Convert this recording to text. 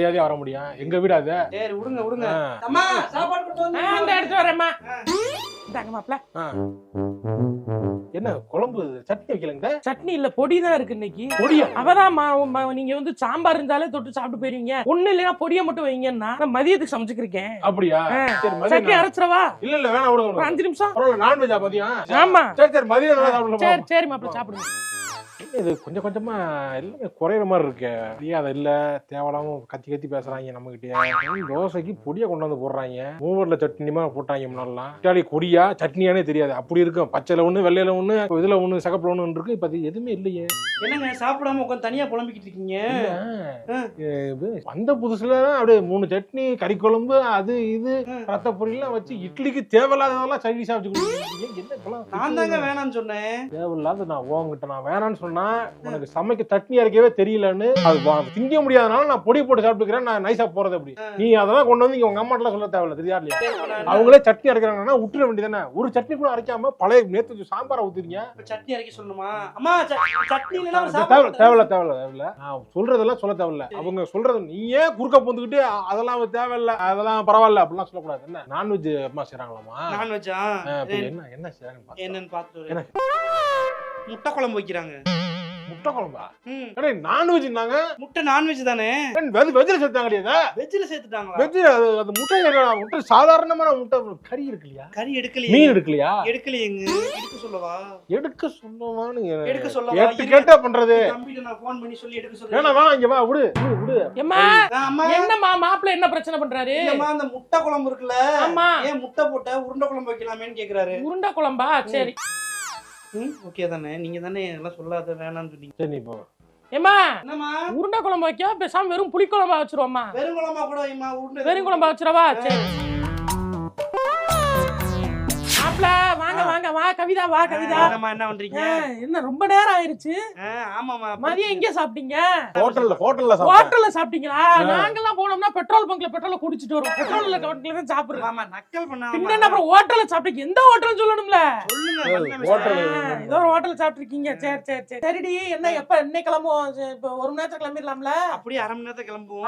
வர முடியும். எங்க வீடு அது. சரி விடுங்க விடுங்க. அம்மா சாப்பாடு கொண்டு வந்து அந்த எடுத்து வரேம்மா. இந்தாங்க மாப்ள. என்ன குழம்பு சட்னி வைக்கலங்க? சட்னி இல்ல பொடி தான் இருக்கு இன்னைக்கு. பொடியா? அவதான் நீங்க வந்து சாம்பார் இருந்தாலே தொட்டு சாப்பிட்டு போயிருவீங்க. ஒண்ணு இல்லையா பொடியை மட்டும் வைங்கன்னா நான் மதியத்துக்கு சமைச்சுக்கிறேன். அப்படியா? சரி சட்னி அரைச்சிரவா? இல்ல வேணாம் விடுங்க. 5 நிமிஷம். பரவாயில்ல, நான்வெஜ் பாத்தியா? ஆமா. சரி மதியம் சாப்பிடலாம். சரி சரி மாப்ள சாப்பிடுங்க. இது கொஞ்சம் கொஞ்சமா எல்லாமே குறையிற மாதிரி இருக்கு. அதை இல்ல தேவலாம கத்தி பேசுறாங்க நம்ம கிட்டே. தோசைக்கு பொடியா கொண்டு வந்து போடுறாங்க. மூவர்ல சட்னிமா போட்டாங்க முன்னாலாம். இட்டாலி கொடியா சட்னியானே தெரியாது. அப்படி இருக்கும். பச்சைல ஒண்ணு வெள்ளையில ஒண்ணு இதுல ஒண்ணு சகப்புல ஒண்ணு இருக்கு. இப்ப அது எதுவுமே இல்லையே. என்னங்க சாப்பிடாம உட்காந்து தனியா புலம்பிக்கிட்டு இருக்கீங்க? வந்த புதுசுல அப்படியே 3 சட்னி கறி குழம்பு அது இது ரத்த பொரியெல்லாம் வச்சு இட்லிக்கு தேவையில்லாததெல்லாம் சைடிஷா வச்சு கொடுக்குறீங்க. என்ன நான் தாங்க வேணாம்னு சொன்னேன். தேவையில்லாத நான் உங்ககிட்ட நான் வேணான்னு சொன்னா உனக்கு சமைக்க சட்னி அரைக்கவே தெரியலன்னு அது திங்க முடியாதனால நான் பொடி போட்டு சாப்பிட்டுக்கிறேன். நான் நைஸா போறது அப்படி. நீ அதெல்லாம் கொண்டு வந்து உங்க அம்மாட்டெல்லாம் சொல்ல தேவையில்ல. தெரியா இல்லையா? அவங்களே சட்னி அரைக்கிறாங்கன்னா விட்டுற வேண்டியதானே. ஒரு சட்னி கூட அரைக்காம பழைய நேத்து சாம்பாரை ஊத்துறீங்க. சட்னி அரைக்க சொல்லணுமா? அம்மா சட்னி தேவையில்ல. நான் சொல்றதெல்லாம் சொல்ல தேவையில்ல. அவங்க சொல்றது நீ ஏன் குறுக்க போந்துக்கிட்டு அதெல்லாம் தேவையில்ல அதெல்லாம் பரவாயில்ல அப்படிலாம் சொல்லக்கூடாது. என்ன நான்வெஜ் அம்மா செய்றாங்களாமா? நான்வெஜ்ஜா? என்ன செய்றாங்க என்னன்னு பாத்துட்டு முட்டை குழம்பு வைக்கிறாங்க. முட்டை குழம்பா? நான்வெஜ்னாங்க. முட்டை நான்வெஜ் தானே? வெஜ்ல சேர்த்தாங்க கிடையாது. வெஜ்ல சேர்த்துட்டாங்களா? வெஜ் அது முட்டை சாதாரணமான முட்டை. கறி எடுக்கலையா? கறி எடுக்கலையா? மீன் எடுக்கலையா? எடுக்கலையேங்க. எடுக்க சொல்லவா? எடுக்க சொல்லவான்னு எடுக்க சொல்லவா? கேட்டா பண்றது. தம்பிட்ட நான் ஃபோன் பண்ணி சொல்லி எடுக்க சொல்றேன். வேணா இங்க வா விடு. அம்மா என்னம்மா மாப்ள என்ன பிரச்சனை பண்றாரு? அம்மா அந்த முட்டை குழம்பு இருக்குல. ஆமா. ஏன் முட்டை போட்ட உருண்டை குழம்பு வைக்கலாமேன்னு கேக்குறாரு. உருண்டை குழம்பா? சரி. ஓகே தானே. நீங்க தானே எல்லாம் சொல்லாத வேணாம்னு சொன்னீங்க. சரி நீ போ. ஏம்மா என்னம்மா உருண்டை குழம்பு வைக்க பேசாம வெறும் புளி குழம்பா வச்சிருவோம்மா. வெறும் குழம்பா கூட வைமா. உருண்டை வெறும் குழம்பா வச்சிரவா? சரி மாப்ள வாங்க வாங்க வா கவிதா வா கவிதா. என்ன பண்றீங்க? என்ன ரொம்ப நேரம் ஆயிருச்சு. ஆமாமா. மதியம் எங்க சாப்பிட்டீங்க? ஹோட்டல்ல சாப்பிட்டீங்களா? நாங்கெல்லாம் போனோம்னா பெட்ரோல் பங்க்ல பெட்ரோல் குடிச்சிட்டு வரோம். பெட்ரோல்ல தான் சாப்பிடுறோம். ஆமா நக்கல் பண்ணாம. பின்ன அப்புறம் ஹோட்டல்ல சாப்பிட்டீங்க. எந்த ஹோட்டல்னு சொல்லணும்ல. சொல்லுங்க. ஹோட்டல் ஏதோ ஒரு ஹோட்டல்ல சாப்பிட்டுருக்கீங்க. சரி சரிடி. என்ன எப்ப இன்னைக்கு கிளம்புவோம்? இப்ப 1 மணி நேரத்துல கிளம்பிடலாம்ல? அப்படியே 1/2 மணி நேரத்துல கிளம்புவோம்.